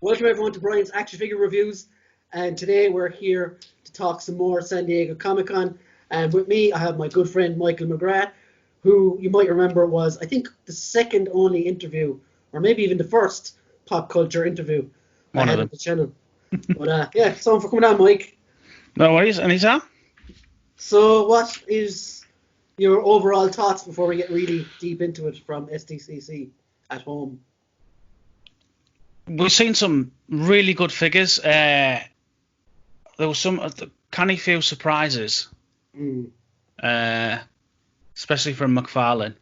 Welcome everyone to Brian's Action Figure Reviews, and today we're here to talk some more San Diego Comic Con. And with me, I have my good friend Michael McGrath, who you might remember was, I think, the second only interview, or maybe even the first pop culture interview I had on the channel. But yeah, so for coming on, Mike. No worries, anytime. So, what is your overall thoughts before we get really deep into it from SDCC at home? We've seen some really good figures. There was some canny few surprises, especially from Mcfarland.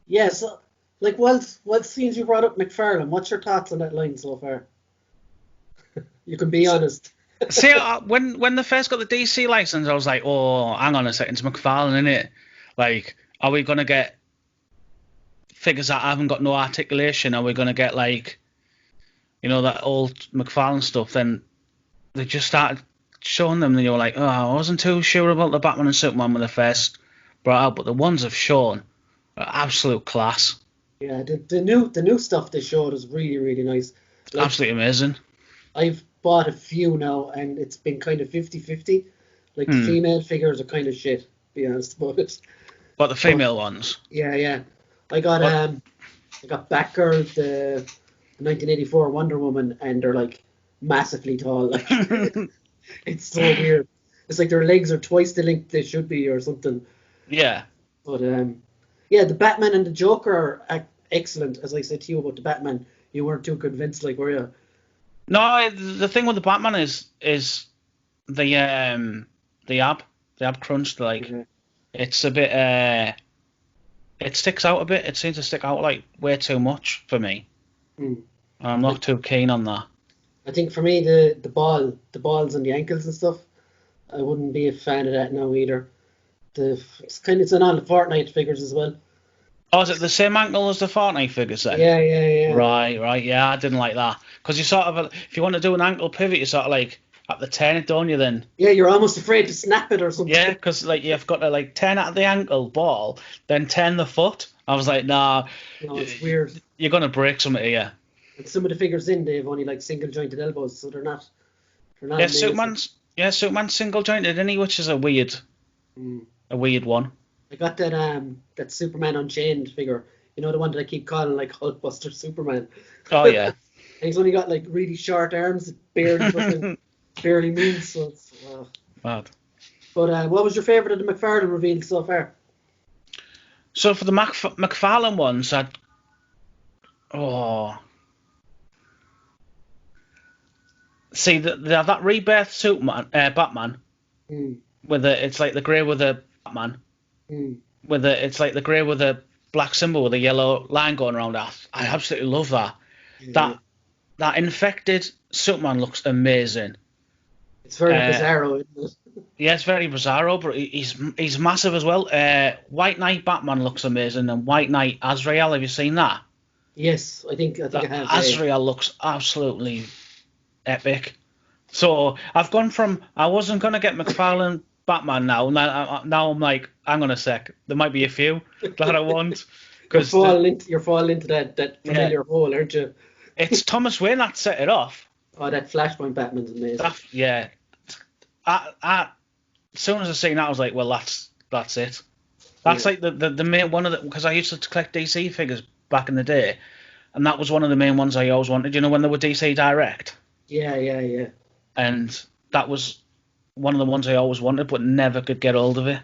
Yeah, so, like, what scenes you brought up Mcfarland? What's your thoughts on that line so far? You can be honest. See, when they first got the DC license, I was like, oh, hang on a second, it's Mcfarland, innit? Like, are we going to get figures that haven't got no articulation? Are we going to get, like, you know, that old Mcfarland stuff? Then they just started showing them, and you're like, oh, I wasn't too sure about the Batman and Superman when they first brought out, but the ones they've shown are absolute class. Yeah, the new stuff they showed is really, really nice. Like, absolutely amazing. I've bought a few now, and it's been kind of 50-50. Like, the female figures are kind of shit, to be honest about it. But the female ones? Yeah. I got Batgirl, the 1984 Wonder Woman, and they're, like, massively tall. Like, it's so weird. It's like their legs are twice the length they should be or something. Yeah. But, yeah, the Batman and the Joker are excellent. As I said to you about the Batman, you weren't too convinced, like, were you? No, the thing with the Batman is the ab crunch. Like, it's a bit it sticks out a bit. It seems to stick out like way too much for me. I'm not too keen on that. I think for me the balls and the ankles and stuff, I wouldn't be a fan of that now either. It's on all the Fortnite figures as well. Oh, is it the same ankle as the Fortnite figures then? Yeah. Right. Yeah, I didn't like that. Because you sort of, if you want to do an ankle pivot, you sort of like have to turn it, don't you, then? Yeah, you're almost afraid to snap it or something. Yeah, because like you've got to like turn out the ankle ball, then turn the foot. I was like, nah. No, it's weird. You're going to break something here. And some of the figures they have only like single jointed elbows, so they're not yeah, Superman's single jointed, isn't he? Which is a weird one. I got that Superman Unchained figure. You know, the one that I keep calling like Hulkbuster Superman. Oh yeah. And he's only got like really short arms that barely moves, so it's bad. But what was your favourite of the Mcfarland reveal so far? So for the Mcfarland ones, see that rebirth Superman, Batman, with it's like the grey with the Batman. It's like the grey with a black symbol with a yellow line going around it. I absolutely love that. That infected Superman looks amazing. It's very bizarro, isn't it? Yeah, it's very bizarro, but he's massive as well. White Knight Batman looks amazing, and White Knight Azrael. Have you seen that? Yes, I think I have. Azrael looks absolutely epic. So I've gone from I wasn't gonna get Mcfarland Batman now I'm like, hang on a sec, there might be a few that I want. You're falling into that familiar hole, aren't you? It's Thomas Wayne that set it off. Oh, that Flashpoint Batman's amazing. As soon as I seen that, I was like, well, that's it. That's like the main one of the, because I used to collect DC figures back in the day, and that was one of the main ones I always wanted. You know, when they were DC Direct. Yeah. And that was one of the ones I always wanted, but never could get hold of it.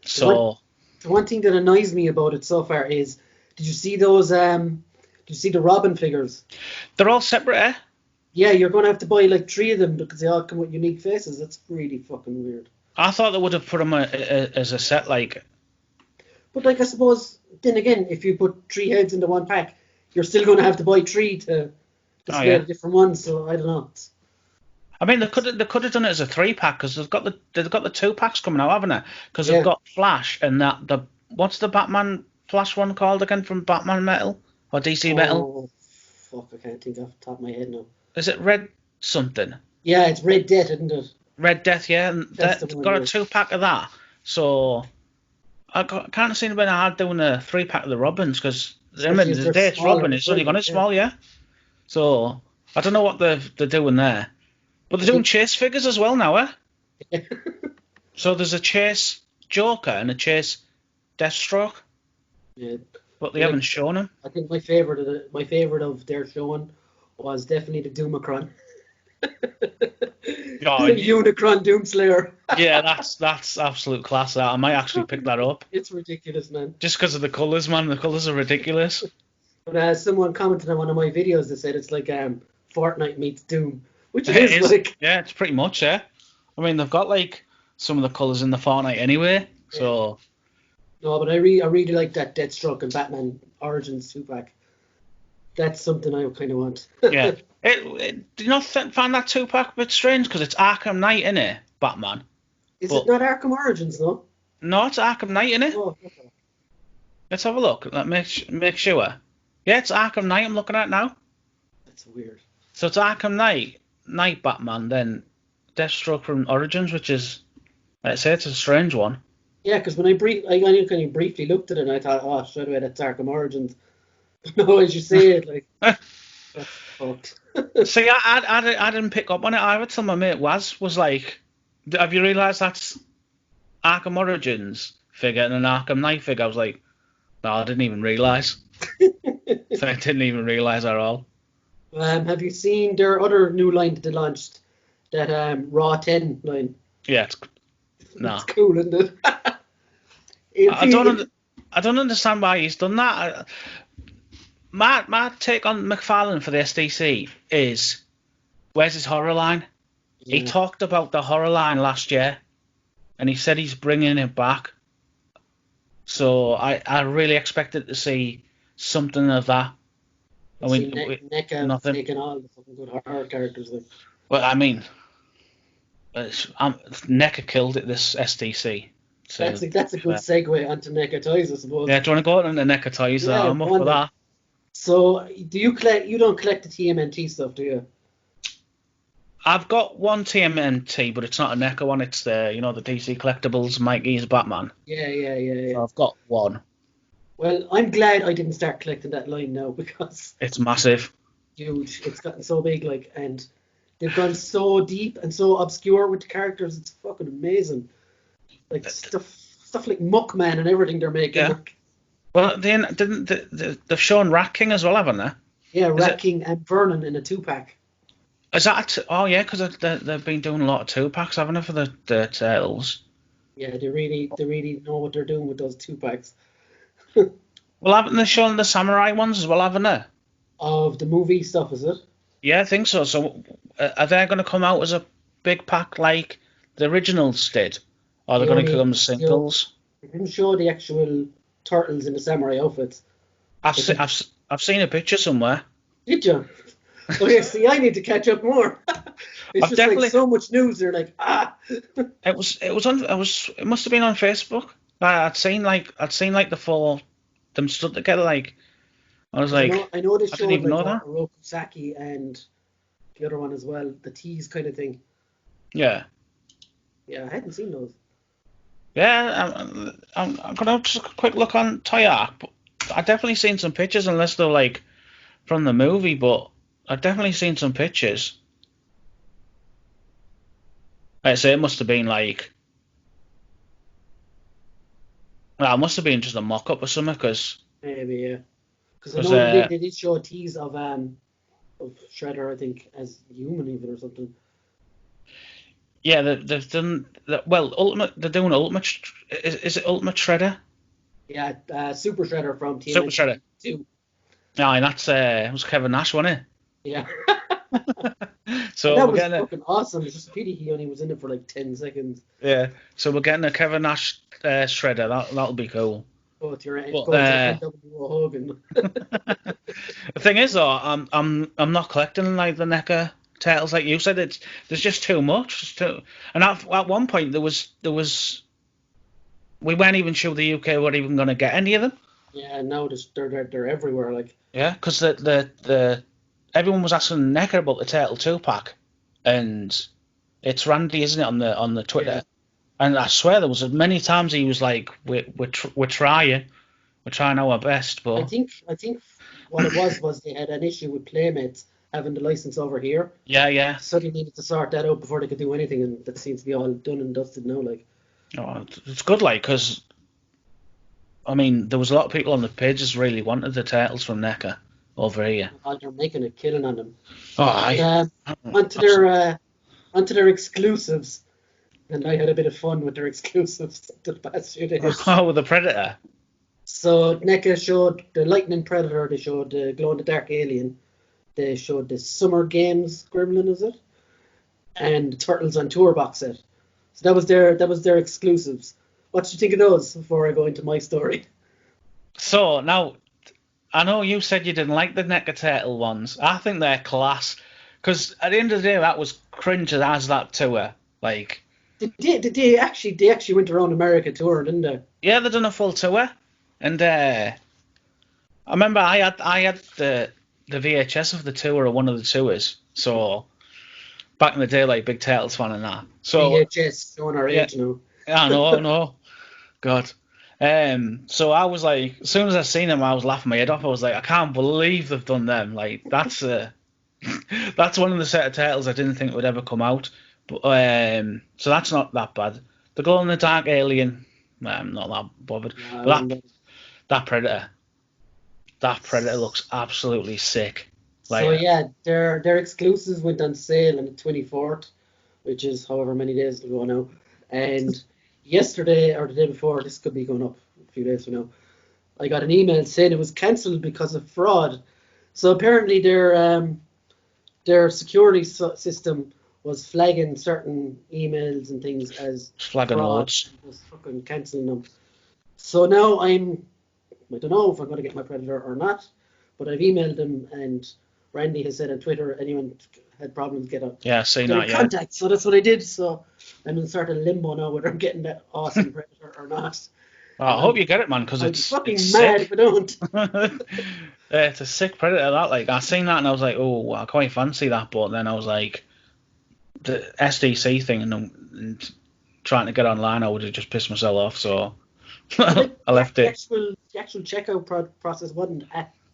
So the one thing that annoys me about it so far is, did you see those? Did you see the Robin figures? They're all separate, eh? Yeah, you're going to have to buy like 3 of them because they all come with unique faces. That's really fucking weird. I thought they would have put them as a set, like. But like, I suppose then again, if you put 3 heads into one pack, you're still going to have to buy 3 to display the different ones. So I don't know. I mean, they could have done it as a 3-pack because they've got the 2-packs coming out, haven't they? Because they've got Flash and what's the Batman Flash one called again from Batman Metal or DC Metal? Oh, fuck! I can't think off the top of my head now. Is it Red something? Yeah, it's Red Death, isn't it? Red Death, yeah. And they've got a 2-pack of that. So I can't see anybody hard doing a 3-pack of the Robins because the Robin is only gone as small, yeah. So I don't know what they're doing there, but they're doing chase figures as well now, eh? So there's a chase Joker and a chase Deathstroke, Yeah. but they haven't shown him. I think my favorite of their showing was definitely the Doomicron. Oh, Unicron Doomslayer. Yeah, that's absolute class. That I might actually pick that up. It's ridiculous, man. Just because of the colours, man. The colours are ridiculous. But someone commented on one of my videos that said it's like Fortnite meets Doom, which it is like. Yeah, it's pretty much, yeah. I mean, they've got like some of the colours in the Fortnite anyway, so. No, but I really like that Deathstroke and Batman Origins 2-pack. That's something I kind of want. Yeah. Do you not find that 2-pack a bit strange? Because it's Arkham Knight, innit, Batman? Is it not Arkham Origins, though? No, it's Arkham Knight, innit? Oh, okay. Let's have a look. Make sure. Yeah, it's Arkham Knight I'm looking at now. That's weird. So it's Arkham Knight Batman, then Deathstroke from Origins, which is, let's say it's a strange one. Yeah, because when I kind of briefly looked at it, and I thought, oh, straight away, that's Arkham Origins. No, as you say it, like, that's fucked. See, I didn't pick up on it either till my mate was like, have you realised that's Arkham Origins figure and an Arkham Knight figure? I was like, no, I didn't even realise. So I didn't even realise at all. Have you seen their other new line that they launched? That Raw 10 line? Yeah, It's cool, isn't it? I don't understand why he's done that. My take on Mcfarland for the SDC is, where's his horror line? Yeah. He talked about the horror line last year, and he said he's bringing it back. So I really expected to see something of that. I mean, NECA taking all the fucking good horror characters. Like. Well, I mean, NECA killed it this SDC. So, that's a good segue onto NECA toys, I suppose. Yeah, do you want to go on to NECA toys? Yeah, I'm up for that. So, you don't collect the TMNT stuff, do you? I've got one TMNT, but it's not a NECA one. It's the DC collectibles, Mikey's Batman. Yeah. So I've got one. Well, I'm glad I didn't start collecting that line now because it's massive. Huge. It's gotten so big, like, and they've gone so deep and so obscure with the characters. It's fucking amazing. Like stuff like Muckman and everything they're making. Yeah. Well, they've shown Rat King as well, haven't they? Yeah, Rat King and Vernon in a 2-pack. Is that? Oh yeah, because they've been doing a lot of 2-packs, haven't they, for the Turtles? Yeah, they really know what they're doing with those 2-packs. Well, haven't they shown the samurai ones as well, haven't they? Of the movie stuff, is it? Yeah, I think so. So, are they going to come out as a big pack like the originals did, or are they going to come as singles? They didn't show the actual turtles in the samurai outfits. I've seen a picture somewhere. Did you? Okay, see, I need to catch up more. It's just like so much news. They're like, It must have been on Facebook. I'd seen like the four them stood together. Like I was like, I know they showed like Oroku Saki and the other one as well, the tease kind of thing. Yeah. Yeah, I hadn't seen those. Yeah, I'm gonna have just a quick look on Toy Ark, but I've definitely seen some pictures, unless they're like from the movie, but I've definitely seen some pictures. I'd say it must have been like, well, it must have been just a mock-up or something, because maybe, yeah. Because I know they did show a tease of Shredder, I think, as human even or something. Yeah, they've done well. Ultimate, they're doing Ultimate. Is it Ultimate Shredder? Yeah, Super Shredder from TMNT. Super Shredder 2. No, and that's it was Kevin Nash, wasn't it? Yeah. So that was fucking awesome. It's just a pity he only was in it for like 10 seconds. Yeah. So we're getting a Kevin Nash Shredder. That'll be cool. NWO Hogan. The thing is, though, I'm not collecting like the NECA Turtles like you said. There's just too much. And at one point there was we weren't even sure the UK were even going to get any of them. Yeah, now they're everywhere. Like yeah, because the everyone was asking NECA about the Turtle 2-pack, and it's Randy, isn't it, on the Twitter? Yeah. And I swear there was as many times he was like, "We're trying our best." But I think what it was they had an issue with Playmates, having the license over here. Yeah. So they needed to sort that out before they could do anything, and that seems to be all done and dusted now. Like, Oh, it's good, like, because I mean, there was a lot of people on the pages really wanted the turtles from NECA over here. they're making a killing on them. Oh, aye. Onto their exclusives, and I had a bit of fun with their exclusives the past few days. Oh, with the Predator. So NECA showed the Lightning Predator, they showed the Glow in the Dark Alien, they showed the Summer Games Gremlin, is it? And the Turtles on Tour box set. So that was their exclusives. What do you think of those before I go into my story? So now, I know you said you didn't like the NECA Turtle ones. I think they're class, because at the end of the day, that was cringe as that tour. Like, They actually went around America touring, didn't they? yeah, they done a full tour, and I remember I had the VHS of the tour of one of the tours. So back in the day, like big Turtles fan and that. So VHS showing our age now. I know. God. So I was like, as soon as I seen them, I was laughing my head off. I was like, I can't believe they've done them. Like, that's that's one of the set of turtles I didn't think would ever come out. But so that's not that bad. The Glow in the Dark Alien, I'm not that bothered. But that Predator looks absolutely sick. Like, so yeah, their exclusives went on sale on the 24th, which is however many days ago now. And yesterday or the day before, this could be going up a few days from now, I got an email saying it was cancelled because of fraud. So apparently their security system was flagging certain emails and things as flagging loads. It was fucking cancelling them. So now I don't know if I'm going to get my Predator or not, but I've emailed them, and Randy has said on Twitter anyone had problems get in contact. So that's what I did. So I'm in sort of limbo now whether I'm getting that awesome Predator or not. I hope you get it, man, because it's fucking it's mad sick. if I don't. It's a sick Predator. That, like, I seen that and I was like, oh, I quite fancy that. But then I was like, the SDCC thing and trying to get online, I would have just pissed myself off. So I left it. The actual checkout process wasn't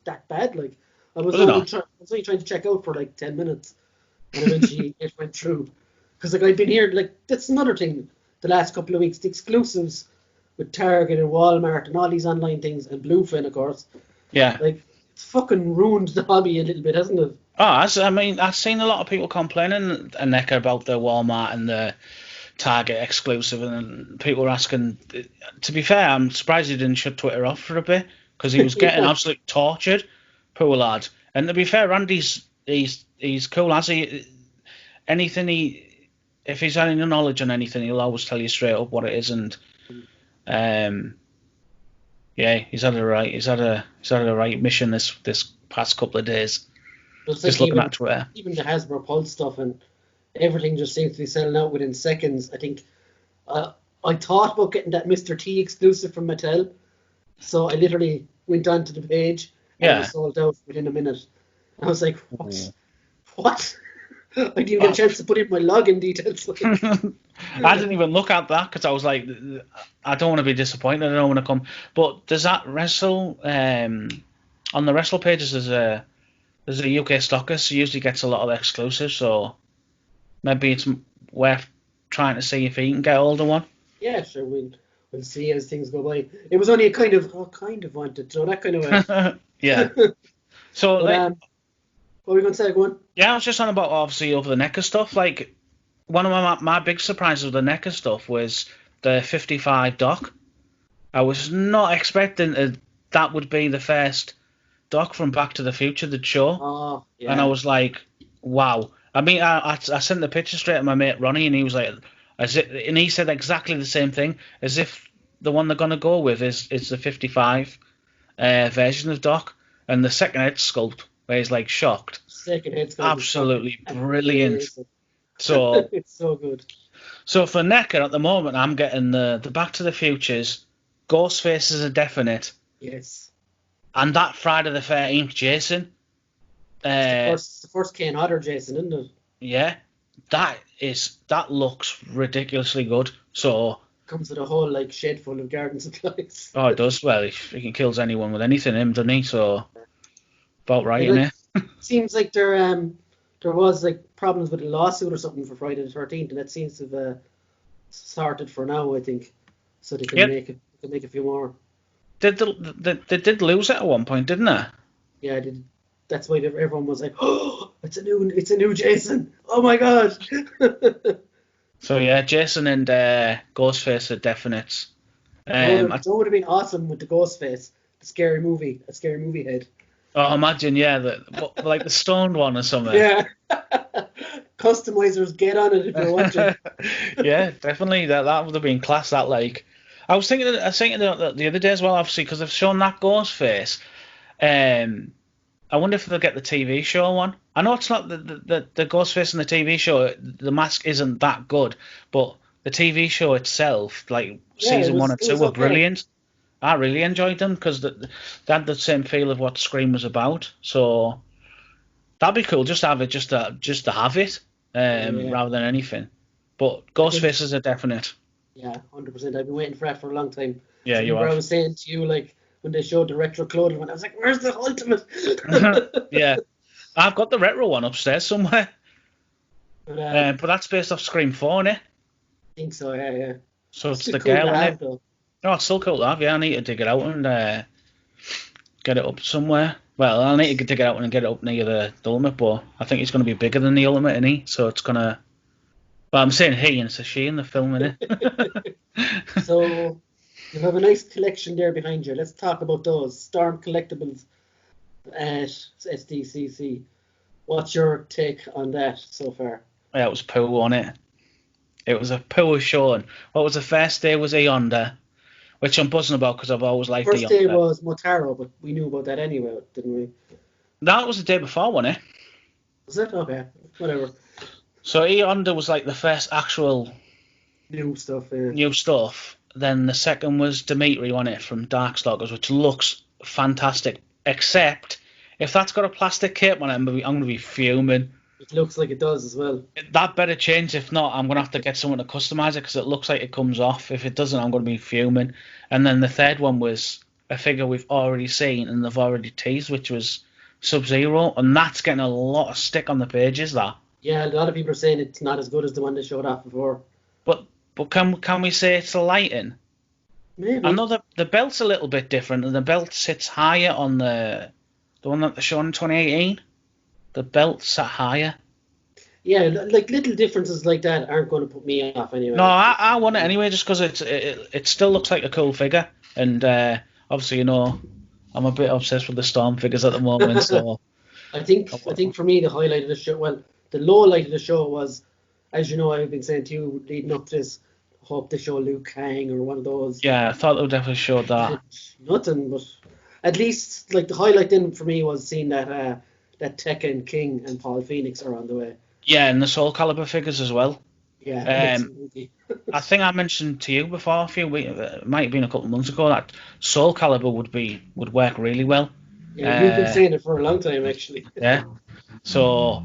that bad. Like, I was only trying to check out for like 10 minutes, and eventually it went through. Because like I've been here, like that's another thing. The last couple of weeks, the exclusives with Target and Walmart and all these online things, and Bluefin, of course. Yeah. Like, it's fucking ruined the hobby a little bit, hasn't it? Oh, I mean, I've seen a lot of people complaining at NECA about the Walmart and the Target exclusive, and people were asking. To be fair, I'm surprised he didn't shut Twitter off for a bit, because he was getting absolutely tortured, poor lad. And to be fair, Randy's he's cool. As if he's had any knowledge on anything, he'll always tell you straight up what it is. And yeah, he's had a right mission this past couple of days. Just like looking at Twitter. Even the Hasbro Pulse stuff and everything just seems to be selling out within seconds. I think I thought about getting that Mr. T exclusive from Mattel, so I literally went onto the page and it was sold out within a minute. I was like, what? I didn't even get a chance to put in my login details. I didn't even look at that because I was like, I don't want to be disappointed. I don't want to come. But does that wrestle on the wrestle pages? There's a UK stockist who usually gets a lot of exclusives, so maybe it's worth trying to see if he can get hold of one. Yeah, sure. We'll see as things go by. It was only a kind of wanted, so that kind of way. Yeah. So but, what were we going to say? Go on. Yeah, I was just on about obviously over the NECA stuff. Like, one of my big surprises with the NECA stuff was the 55 dock. I was not expecting that would be the first dock from Back to the Future they'd show. Oh, yeah. And I was like, wow. I mean, I sent the picture straight to my mate Ronnie, and he was like, and he said exactly the same thing, as if the one they're going to go with is the 55 version of dock, and the second head sculpt, where he's like shocked. Second head sculpt. Absolutely brilliant. So it's so good. So for NECA at the moment, I'm getting the Back to the Futures, Ghostface is a definite. Yes. And that Friday the 13th Jason. It's the first Kane Hodder Jason, isn't it? Yeah. That looks ridiculously good. So comes with a whole like shed full of garden supplies. Oh, it does. Well, he can kills anyone with anything, him, doesn't he? So about right, like, innit? Seems like there was like problems with a lawsuit or something for Friday the 13th, and that seems to have sorted for now, I think, so they can Yep. make a few more. They did lose it at one point, didn't they? Yeah, that's why everyone was like, "Oh, it's a new Jason! Oh my god!" So yeah, Jason and Ghostface are definites. That would have been awesome with the Ghostface, a scary movie head. Imagine, yeah, like the stoned one or something. Yeah. Customizers, get on it if you're watching. Yeah, definitely. That would have been class. That like, I was thinking the other day as well, obviously, because they've shown that Ghostface. I wonder if they'll get the TV show one. I know it's not the Ghostface in the TV show. The mask isn't that good, but the TV show itself, like season 1 and 2, were okay. brilliant. I really enjoyed them because they had the same feel of what Scream was about. So that'd be cool. Just to have it, just to have it, rather than anything. But Ghostface is a definite. Yeah, 100%. I've been waiting for that for a long time. Yeah, you have. I was saying to you, like, when they showed the retro clothing one, I was like, "Where's the ultimate?" Yeah, I've got the retro one upstairs somewhere. But that's based off Scream 4, innit? I think so. Yeah. So it's the girl in it. Oh, it's still cool to have. Yeah, I need to dig it out and get it up somewhere. Well, I need to dig it out and get it up near the ultimate, but I think it's going to be bigger than the ultimate, isn't he? So it's gonna. Well, I'm saying he, and it's a she in the film, innit? So you have a nice collection there behind you. Let's talk about those Storm collectibles at SDCC. What's your take on that so far? Yeah, it was poo on it. It was a poo showing. What was the first day was a Yonder, which I'm buzzing about because I've always liked the First Yonder. day was Motaro, but we knew about that anyway, didn't we? That was the day before, wasn't it? Was it? Okay, whatever. So Yonder was like the first actual New stuff. Yeah. new stuff. Then the second was Dimitri on it from Darkstalkers, which looks fantastic. Except if that's got a plastic cape on it, I'm gonna be fuming. It looks like it does as well. That better change. If not, I'm gonna have to get someone to customize it because it looks like it comes off. If it doesn't, I'm gonna be fuming. And then the third one was a figure we've already seen and they've already teased, which was Sub-Zero, and that's getting a lot of stick on the pages. That. Yeah, a lot of people are saying it's not as good as the one they showed off before. But can we say it's the lighting? Maybe. I know the belt's a little bit different, and the belt sits higher on the one that they showed in 2018. The belt sat higher. Yeah, like little differences like that aren't going to put me off anyway. No, I want it anyway, just because it still looks like a cool figure, and obviously I'm a bit obsessed with the Storm figures at the moment. So I think for me the highlight of the show, well, the low light of the show was, as you know, I've been saying to you leading up to this, hope they show Liu Kang or one of those. Yeah, I thought they would definitely show that. Nothing, but at least like the highlight then for me was seeing that Tekken King and Paul Phoenix are on the way. Yeah, and the Soul Calibur figures as well. Yeah. I think I mentioned to you before a few weeks, it might have been a couple of months ago, that Soul Calibur would work really well. Yeah, you've been saying it for a long time actually. Yeah. So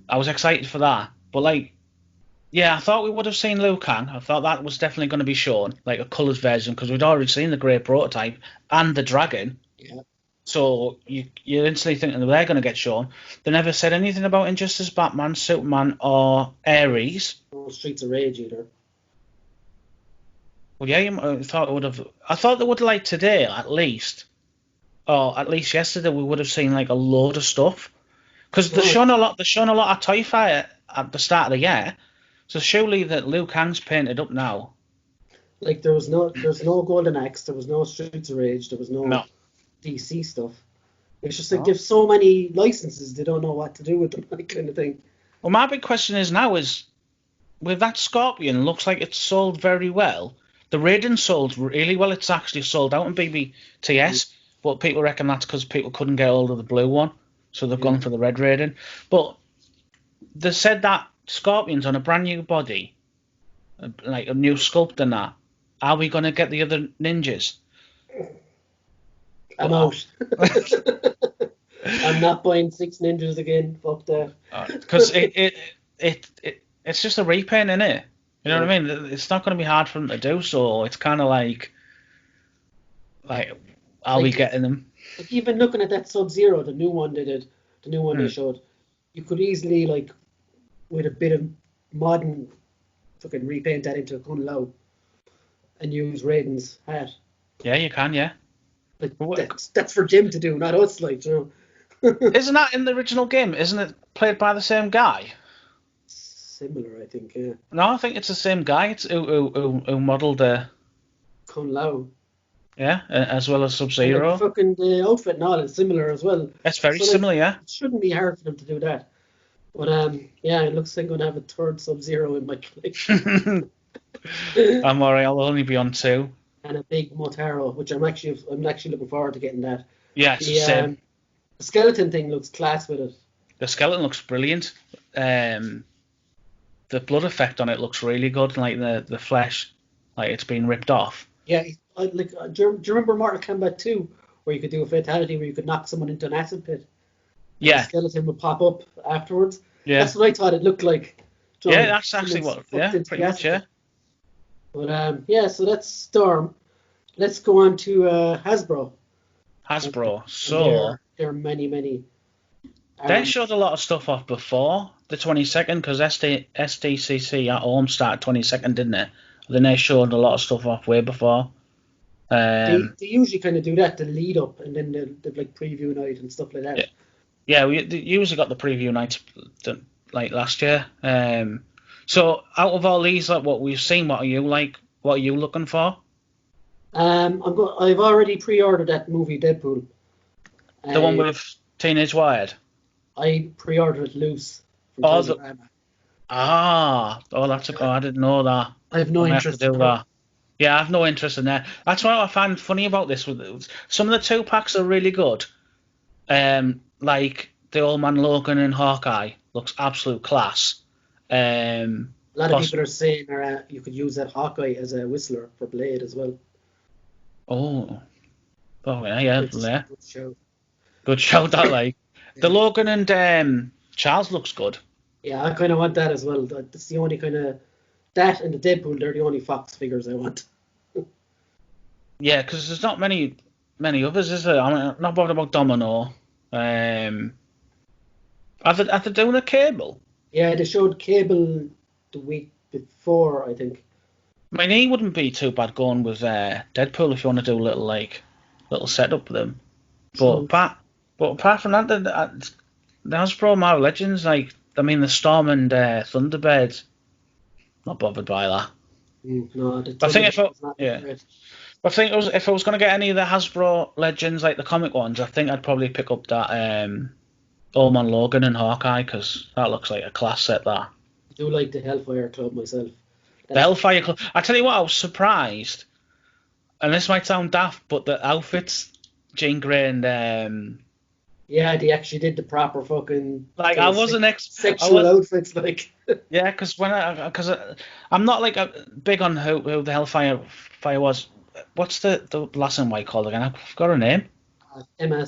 I was excited for that, but like, yeah, I thought we would have seen Liu Kang. I thought that was definitely going to be shown, like a coloured version, because we'd already seen the grey prototype and the dragon. Yeah. So you're instantly thinking they're going to get shown. They never said anything about Injustice, Batman, Superman, or Ares. No Streets of Rage either. Well, yeah, I thought it would have. I thought they would, like today at least, or at least yesterday, we would have seen like a load of stuff, because they're showing a lot. They're showing a lot of Toy Fighter at the start of the year. So surely that Liu Kang's painted up now. Like there's no Golden Axe, there was no Streets of Rage, there was no DC stuff. It's just like there's so many licenses, they don't know what to do with them, that kind of thing. Well, my big question is now is, with that Scorpion, looks like it's sold very well. The Raiden sold really well. It's actually sold out in BBTS, but people reckon that's because people couldn't get hold of the blue one, so they've gone for the red Raiden. But they said that Scorpion's on a brand new body, like a new sculpt and that. Are we going to get the other ninjas? I'm out. I'm not buying 6 ninjas again. Fuck that. Because it's just a repaint, isn't it? You know what I mean? It's not going to be hard for them to do, so it's kind of like, are we getting them? Like even looking at that Sub-Zero, the new one they did, the new one they showed, you could easily, like, with a bit of modern, fucking repaint that into a Kun Lao and use Raiden's hat. Yeah, you can, yeah. Like, that's for Jim to do, not us, like, you know. Isn't that in the original game? Isn't it played by the same guy? Similar, I think, yeah. No, I think it's the same guy. It's who modelled Kun Lao. Yeah, as well as Sub-Zero. Like, fucking the outfit and all is similar as well. It's very similar, yeah. It shouldn't be hard for them to do that. But yeah, it looks like I'm gonna have a third Sub-Zero in my collection. I'm alright. I'll only be on 2. And a big Motaro, which I'm actually looking forward to getting that. Yeah, it's the same. The skeleton thing looks class with it. The skeleton looks brilliant. The blood effect on it looks really good, like the flesh, like it's been ripped off. Yeah, do you remember Mortal Kombat 2, where you could do a fatality where you could knock someone into an acid pit? Yeah. The skeleton would pop up afterwards. Yeah. That's what I thought it looked like. Yeah, that's actually what. Yeah, pretty much. Yeah. But yeah, so that's Storm. Let's go on to Hasbro. So there are many. They showed a lot of stuff off before the 22nd, because SDCC at home started 22nd, didn't it? Then they showed a lot of stuff off way before. They usually kind of do that, the lead up, and then they've like preview night and stuff like that. Yeah, we usually got the preview nights like last year. So out of all these, like what we've seen, what are you like? What are you looking for? I've already pre-ordered that movie Deadpool. The one with Teenage Wired. I pre-ordered it loose. That's I didn't know that. I have no interest in that. Yeah, I have no interest in that. That's what I find funny about this. Some of the 2-packs are really good. Like the Old Man Logan and Hawkeye looks absolute class. A lot of people are saying you could use that Hawkeye as a whistler for Blade as well. Oh yeah. Good show that like. Yeah. The Logan and Charles looks good. Yeah, I kind of want that as well. That's the only kind of that and the Deadpool. They're the only Fox figures I want. Yeah, because there's not many others, is there? I'm not bothered about Domino. Are they doing a Cable? Yeah, they showed Cable the week before, I think. I mean, he wouldn't be too bad going with Deadpool if you want to do a little setup with him. But apart from that, the Hasbro Marvel Legends, like, I mean, the Storm and Thunderbird, not bothered by that. No, I think if I was going to get any of the Hasbro Legends, like the comic ones, I think I'd probably pick up that Old Man Logan and Hawkeye, because that looks like a class set. That I do like the Hellfire Club myself. The Hellfire Club. I tell you what, I was surprised, and this might sound daft, but the outfits, Jean Grey and yeah, they actually did the proper fucking like I wasn't sexual outfits like. Yeah, because I'm not like big on who the Hellfire was. What's the last and white called again? I forgot her name. Emma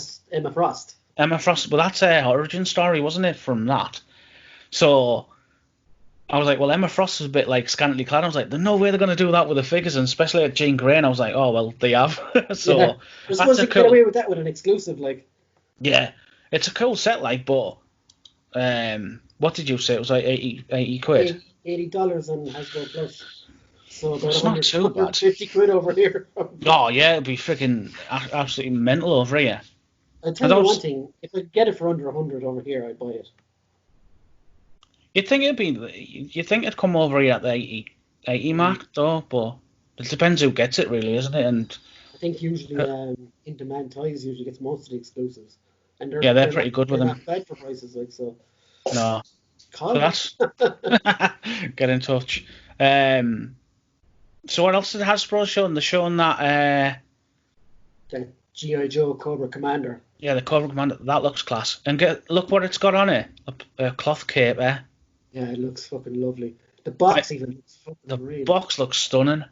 Frost. Emma Frost. Well, that's her origin story, wasn't it? From that. So I was like, well, Emma Frost is a bit like scantily clad. I was like, there's no way they're going to do that with the figures, and especially at Jean Grey. And I was like, oh well, they have. So yeah. They're supposed to get away with that with an exclusive, like. Yeah, it's a cool set, like, but what did you say? It was like 80 quid. $80 on Hasbro Plus. So about it's not too bad. 50 quid over here. Oh yeah, it'd be freaking absolutely mental over here. I'll tell you one thing: if I get it for under 100 over here, I'd buy it. You'd think it'd come over here at the 80 mark, though, but it depends who gets it, really, isn't it? And I think usually In Demand Toys usually gets most of the exclusives, and they're pretty good with them. Not bad for prices, like so. No. Call so that's get in touch. So what else did Hasbro show? They're showing that the G.I. Joe Cobra Commander. Yeah, the Cobra Commander. That looks class. And look what it's got on it. A cloth cape, eh? Yeah, it looks fucking lovely. The box even looks fucking real. The box looks stunning.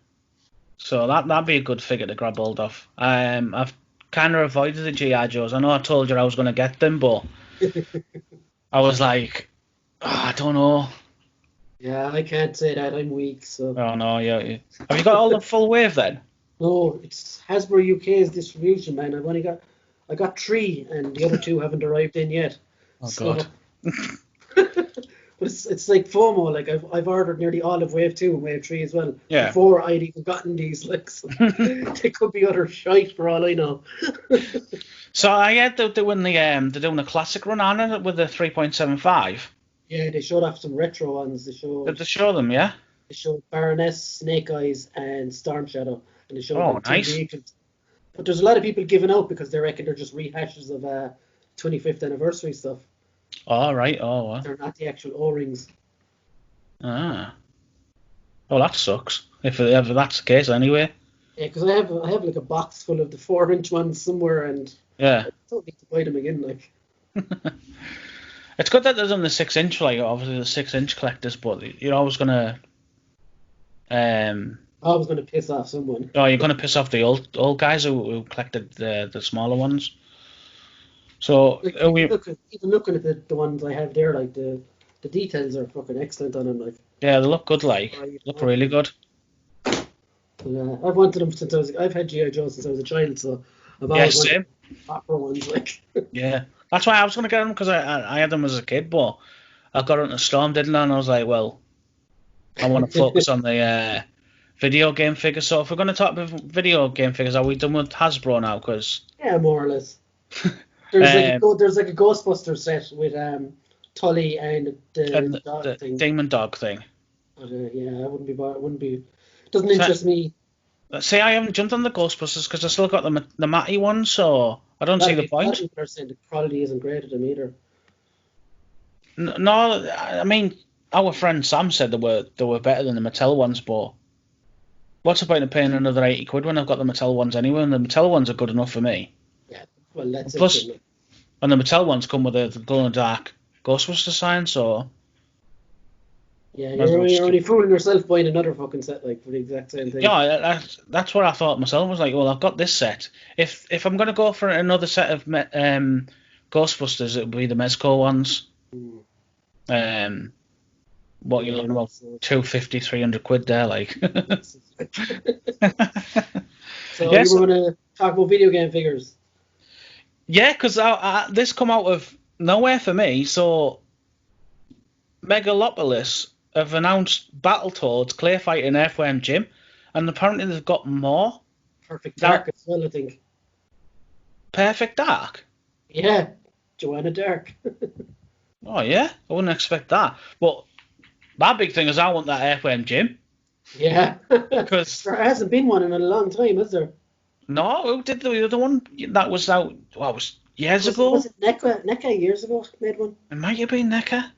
So that'd be a good figure to grab hold of. I've kind of avoided the G.I. Joes. I know I told you I was going to get them, but I was like, I don't know. Yeah, I can't say that. I'm weak, so. Oh no, yeah. Have you got all the full wave then? No, it's Hasbro UK's distribution, man. I got 3, and the other 2 haven't arrived in yet. Oh So, God. but it's like FOMO. Like I've ordered nearly all of Wave 2 and Wave 3 as well Yeah. before I'd even gotten these. Like, so they could be utter shite for all I know. So I heard they're doing the classic run on it with the 3.75. Yeah, they showed off some retro ones. Did they show them? Yeah. They showed Baroness, Snake Eyes, and Storm Shadow, and they showed Oh, like two nice. vehicles. But there's a lot of people giving out because they reckon they're just rehashes of 25th anniversary stuff. All right. Oh, well. They're not the actual O-rings. Ah. Oh, that sucks. If that's the case, anyway. Yeah, because I have like a box full of the 4-inch ones somewhere, and Yeah. I don't need to buy them again. Like, It's good that they're on the 6-inch, like obviously the 6-inch collectors, but you're always gonna I was going to piss off someone. oh, you're gonna piss off the old guys who collected the smaller ones. So Like, are we, even looking at the ones I have there, like the details are fucking excellent on them. Like, yeah, they look good, like look really good. I've wanted them since I've had GI Joe since I was a child, so I've Yeah, always same. wanted proper ones. Like, Yeah, that's why I was gonna get them because I had them as a kid, but I got into Storm, didn't I? And I was like, well, I want to focus on the video game figures. So if we're gonna talk about video game figures, are we done with Hasbro now? Because yeah, more or less. There's like a Ghostbusters set with Tully and the dog thing. Demon Dog thing. But, yeah, I wouldn't be. Wouldn't be. Doesn't interest me. See, I haven't jumped on the Ghostbusters because I still got the Matty one, so I don't see the point. A lot of people are saying the quality isn't great at them either. No, I mean our friend Sam said they were better than the Mattel ones, but what's the point of paying another £80 when I've got the Mattel ones anyway? And the Mattel ones are good enough for me. Yeah, well, that's Plus, it. and the Mattel ones come with the glow in the dark Ghostbuster sign, so yeah, you're only fooling yourself buying another fucking set like for the exact same thing. Yeah, that's what I thought myself. I was like, well, I've got this set. If I'm gonna go for another set of Ghostbusters, it would be the Mezco ones. What you're looking about, 250, 300 quid there, like. So yes, you were going to talk about video game figures. Yeah, because this come out of nowhere for me. So Megalopolis have announced Battletoads, Clay Fighting, Earthworm Jim, and apparently they've got more. Perfect Dark as well, I think. Perfect Dark? Yeah, Joanna Dark. Oh, yeah? I wouldn't expect that. But my big thing is I want that Earthworm Jim. Yeah. Because there hasn't been one in a long time, has there? No, who did the other one? That was out, well, it was years ago? Was it NECA? NECA years ago made one? It might have been NECA.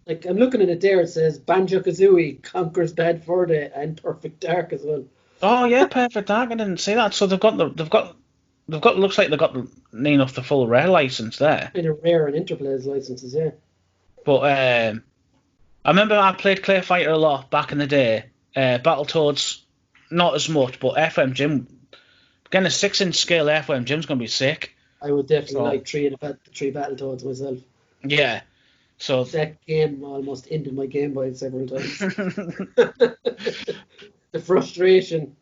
Like, I'm looking at it there, it says Banjo-Kazooie conquers Bad Fur Day and Perfect Dark as well. Oh, yeah, Perfect Dark, I didn't see that. So looks like they've got near enough the full rare license there. Kind of rare and Interplay's licenses, yeah. But I remember I played Clay Fighter a lot back in the day. Battletoads, not as much, but FM Jim, getting a 6-inch scale FM Jim's going to be sick. I would definitely like three Battletoads myself. Yeah. So that game almost ended my Game Boy several times. The frustration.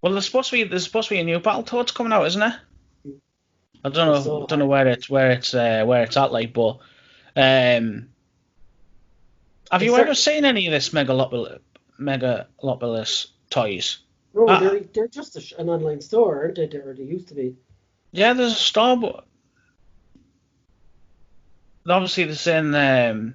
Well, there's supposed to be a new Battletoads coming out, isn't there? I don't know where it's at, like, but have you ever seen any of this Megalopolis toys? No, they're just an online store, aren't they? Or they used to be. Yeah, there's a store, but obviously they're saying. I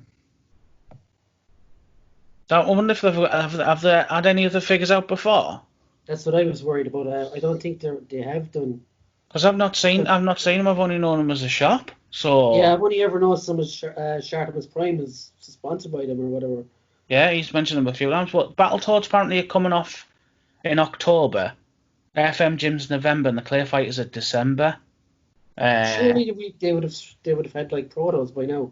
wonder if have they had any of the figures out before. That's what I was worried about. I don't think they have done. Because I've not seen them. I've only known them as a shop. So yeah, I've only ever known some of Shartimus Prime is sponsored by them or whatever. Yeah, he's mentioned them a few times. But Battletoads apparently are coming off in October. FM Jim's November, and the Clay Fighters are December. Surely they would have had like protos by now.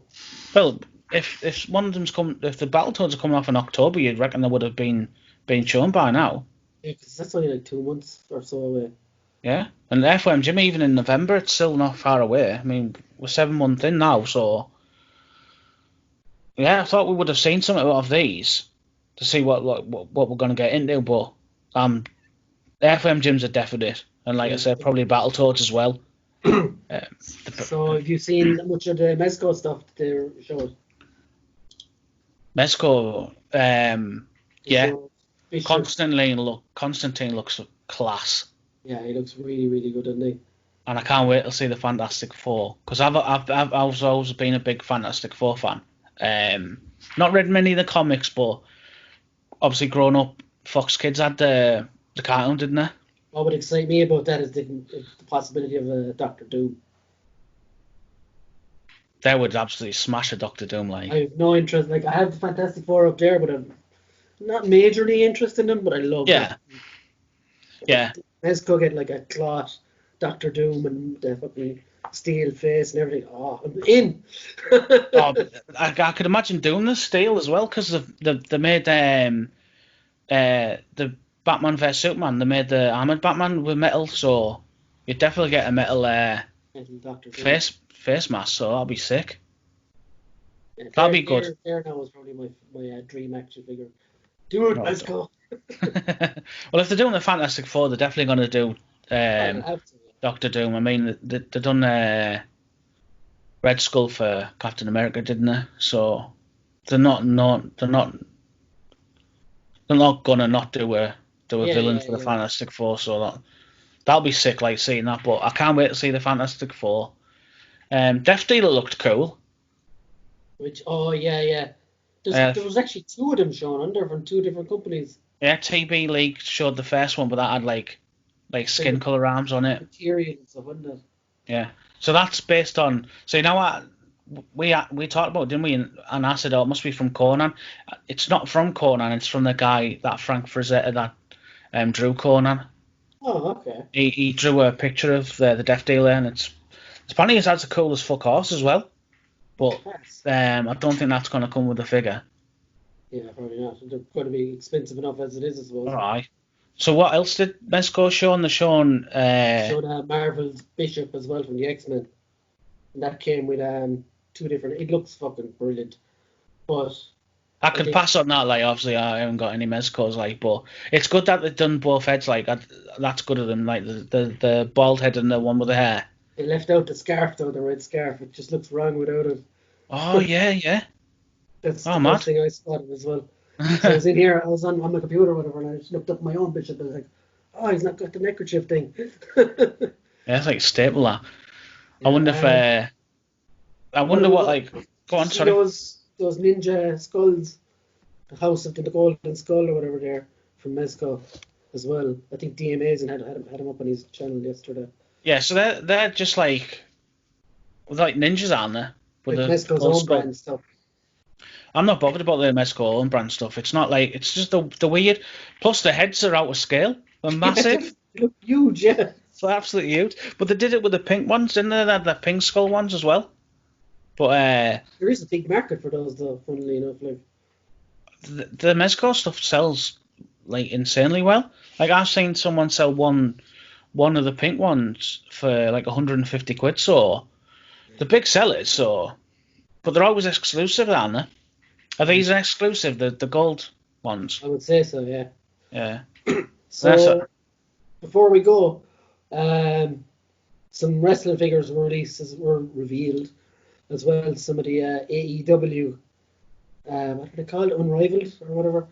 Well, if one of them's if the Battletoads are coming off in October, you'd reckon they would have been shown by now. Yeah, because that's only like 2 months or so away. Yeah, and FM Jim even in November, it's still not far away. I mean, we're 7 months in now, so yeah, I thought we would have seen something of these to see what we're going to get into, but FM Jim's a definite, and like I said, probably Battletoads as well. So have you seen much of the Mezco stuff that they showed? Mezco, yeah. Bishop. Constantine looks class. Yeah, he looks really, really good, doesn't he? And I can't wait to see the Fantastic Four, because I've always been a big Fantastic Four fan. Not read many of the comics, but obviously growing up, Fox Kids had the cartoon, didn't they? What would excite me about that is the possibility of a Doctor Doom. They would absolutely smash a Doctor Doom, like. I have no interest. Like, I have the Fantastic Four up there, but I'm not majorly interested in them. But I love them. Yeah. Let's get like a cloth Doctor Doom and the fucking steel face and everything. Oh, I'm in. I could imagine doing the steel as well, because they made the Batman vs Superman. They made the armored Batman with metal, so you definitely get a metal face mask. So that'll be sick. Yeah, that'll be good. There now is probably my dream action figure. Dude, let's go. Well, if they're doing the Fantastic Four, they're definitely going to do Doctor Doom. I mean, they've done Red Skull for Captain America, didn't they? So they're not gonna not do a villain for the Fantastic Four. So that'll be sick, like seeing that. But I can't wait to see the Fantastic Four. Death Dealer looked cool. There was actually two of them shown under from two different companies. Yeah, TB League showed the first one, but that had like skin color arms on it. Material and stuff, wasn't it? Yeah. So that's based on. So you know what we talked about, didn't we? And I said, oh, it must be from Conan. It's not from Conan. It's from the guy that Frank Frazetta that drew Conan. Oh, okay. He drew a picture of the Death Dealer, and it's apparently it's as cool as fuck horse as well. But I don't think that's going to come with the figure. Yeah, probably not. They're going to be expensive enough as it is, I suppose. All right. So what else did Mezco show on the show? Showed Marvel's Bishop as well from the X-Men. And that came with two different... It looks fucking brilliant. But... I could pass on that, like, obviously I haven't got any Mezcos, like, but it's good that they've done both heads, like, that's good of them, like, the bald head and the one with the hair. They left out the scarf, though, the red scarf. It just looks wrong without it. Oh, yeah. That's the first thing I spotted as well. So I was in here, I was on my computer or whatever, and I just looked up my own Bishop and I was like, oh, he's not got the neckerchief thing. Yeah, it's like a staple, that. Yeah, I wonder what, like, go on, sorry. Those ninja skulls, the House of the Golden Skull or whatever there, from Mezco as well. I think DMA's and had him up on his channel yesterday. Yeah, so they're just like ninjas, aren't they? With Mezco's own brand stuff. I'm not bothered about the Mezco own brand stuff. It's not like, it's just the weird. Plus the heads are out of scale. They're massive. They look huge, yeah. It's absolutely huge. But they did it with the pink ones, didn't they? They had the pink skull ones as well. But there is a big market for those, though. Funnily enough, like the Mezco stuff sells like insanely well. Like I've seen someone sell one of the pink ones for like 150 quid. So the big sellers. So, but they're always exclusive, aren't they? Are these an exclusive? The gold ones? I would say so. Yeah. Yeah. So before we go, some wrestling figures were revealed. As well, some of the AEW, what do they call it, Unrivaled or whatever.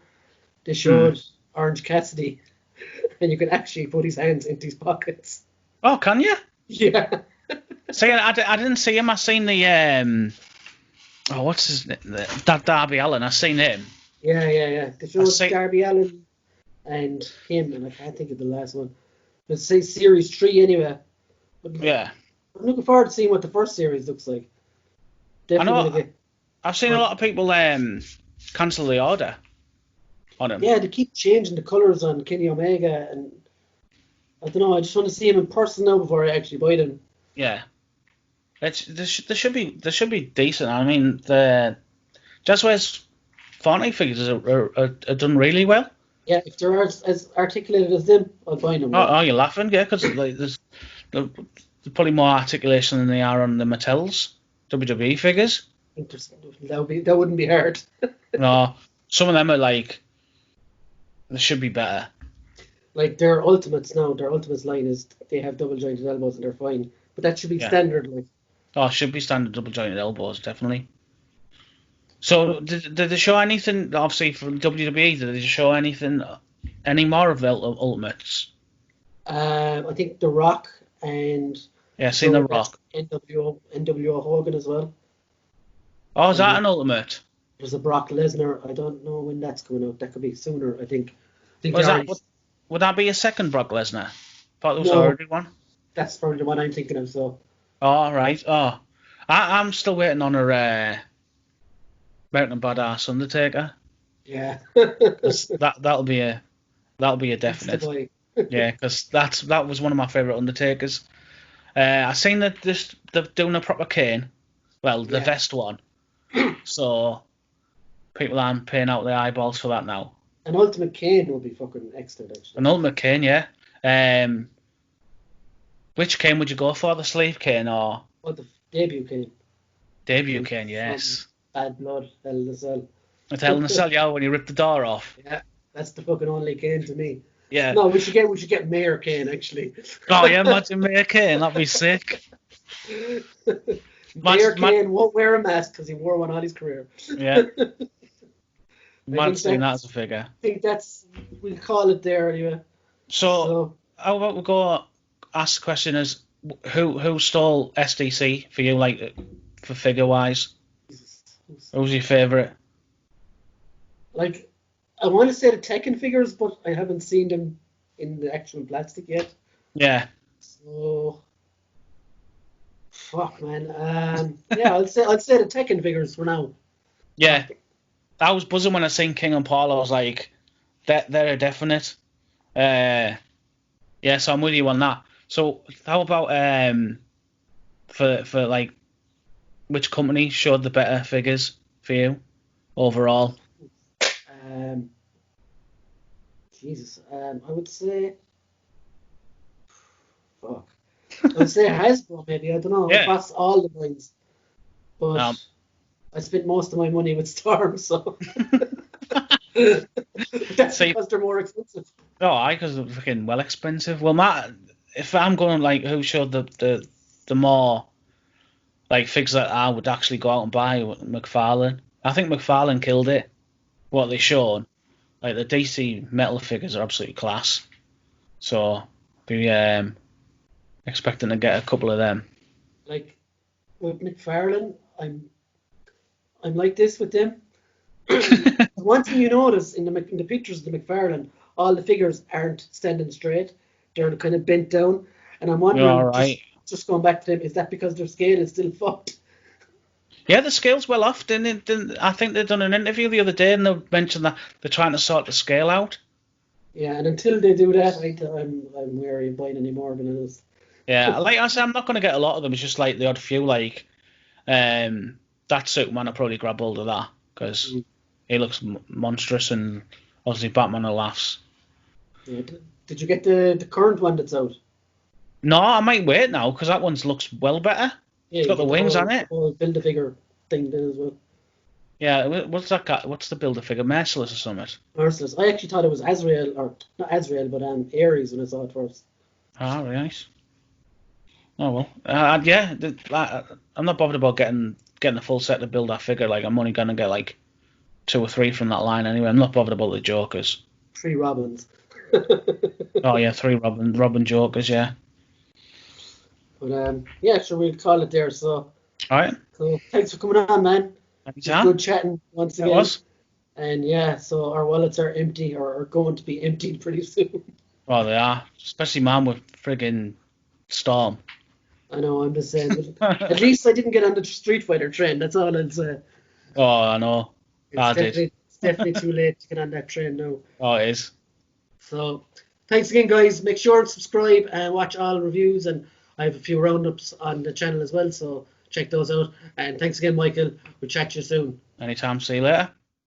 They showed Orange Cassidy, and you can actually put his hands into his pockets. Oh, can you? Yeah. See, I didn't see him. I seen the what's his name? That Darby Allin. I seen him. Yeah. They showed Darby Allin and him, and I can't think of the last one. Let's say Series 3 anyway. Yeah. I'm looking forward to seeing what the first series looks like. I've seen a lot of people cancel the order on him. Yeah, they keep changing the colours on Kenny Omega, and I don't know. I just want to see him in person now before I actually buy them. Yeah, they should be decent. I mean, the Jazzwares Fortnite figures are done really well. Yeah, if they're as articulated as them, I'll buy them. Oh, you're laughing? Yeah, because like, there's probably more articulation than they are on the Mattels WWE figures. That wouldn't be hard. No, some of them are like, they should be better. Like their Ultimates now, their Ultimates line is they have double jointed elbows and they're fine. but that should be Yeah. standard. Like, Oh, it should be standard double jointed elbows, definitely. So did they show anything? Obviously from WWE, did they show anything? Any more of the Ultimates? I think The Rock and Yeah, seen The Joe, that's Rock. NWO Hogan as well. Oh, is And that an Ultimate? there's a Brock Lesnar. I don't know when that's coming out. That could be sooner, I think. I think Was they that already. would that be a second Brock Lesnar? Thought there was No, already one. that's probably the one I'm thinking of. So Oh, right. Oh, I'm still waiting on a American Badass Undertaker. yeah, 'Cause that'll be a that's the definite. boy. Yeah, because that was one of my favourite Undertakers. I seen that they're doing a proper cane. Well, the Yeah. vest one. So people aren't paying out their eyeballs for that now. An Ultimate Kane will be fucking excellent, actually. An Ultimate cane, yeah. Which cane would you go for? The sleeve cane or Oh, the debut Kane. debut cane? Yes. Bad Blood, Hell in a Cell. It's Hell in a Cell, yeah, when you rip the door off. Yeah, that's the fucking only Kane to me. Yeah. No, we should get Mayor Kane, actually. Oh yeah, imagine Mayor Kane, that'd be sick. Mayor Kane won't wear a mask because he wore one all his career. Yeah. I Imagine think seeing that that's- as a figure. I think we'll call it there anyway. So how about we go ask the question as who stole SDC for you, like for figure wise? Who was your favourite? Like, I want to say the Tekken figures, but I haven't seen them in the actual plastic yet. Yeah. So, fuck, man. Yeah, I'll say the Tekken figures for now. Yeah. I was buzzing when I seen King and Paul. I was like, they're a definite. Yeah, so I'm with you on that. So how about for like which company showed the better figures for you overall? Jesus, I would say, fuck, I would say Hasbro maybe. I don't know. Yeah. Across all the lines, but I spent most of my money with Storm, so that's See- because they're more expensive. Oh, because they're freaking well expensive. Well, Matt, if I'm going like who showed the more like figures that I would actually go out and buy, Mcfarland. I think Mcfarland killed it. What they showed, like the DC metal figures are absolutely class. So be expecting to get a couple of them. Like with Mcfarland, I'm like this with them. One thing you notice in the pictures of the Mcfarland, all the figures aren't standing straight; they're kind of bent down. And I'm wondering, All right. just going back to them, is that because their scale is still fucked? Yeah, the scale's well off. I think they've done an interview the other day and they mentioned that they're trying to sort the scale out. Yeah, and until they do that, I'm wary of buying any more than it is. Yeah, like I said, I'm not going to get a lot of them. It's just like the odd few, like that Superman. I'll probably grab hold of that because he looks monstrous and obviously Batman laughs. Yeah, did you get the current one that's out? No, I might wait now because that one looks well better. Yeah, It's got you the get wings whole- on it. whole Build-A-Figure thing then as well. Yeah, what's that guy? What's the Build-A-Figure? Merciless or something? Merciless. I actually thought it was Azrael, or not Azrael, but Ares when I saw it first. Oh, very nice. Oh well, yeah. I'm not bothered about getting a full set to build that figure. Like I'm only gonna get like 2 or 3 from that line anyway. I'm not bothered about the Jokers. 3 Robins. Oh yeah, 3 Robin Jokers. Yeah. But yeah, sure, we'll call it there. So, All right. thanks for coming on, man. It's Anytime. good chatting once It again. was. And yeah, so our wallets are empty or are going to be emptied pretty soon. Well, they are, especially mine with friggin' Storm. I know, I'm just saying. But at least I didn't get on the Street Fighter train. That's all I'll say. Oh, I know. I did. It's definitely too late to get on that train now. Oh, it is. So thanks again, guys. Make sure to subscribe and watch all reviews. And I have a few roundups on the channel as well. So check those out. And thanks again, Michael. We'll chat to you soon. Anytime. See you later.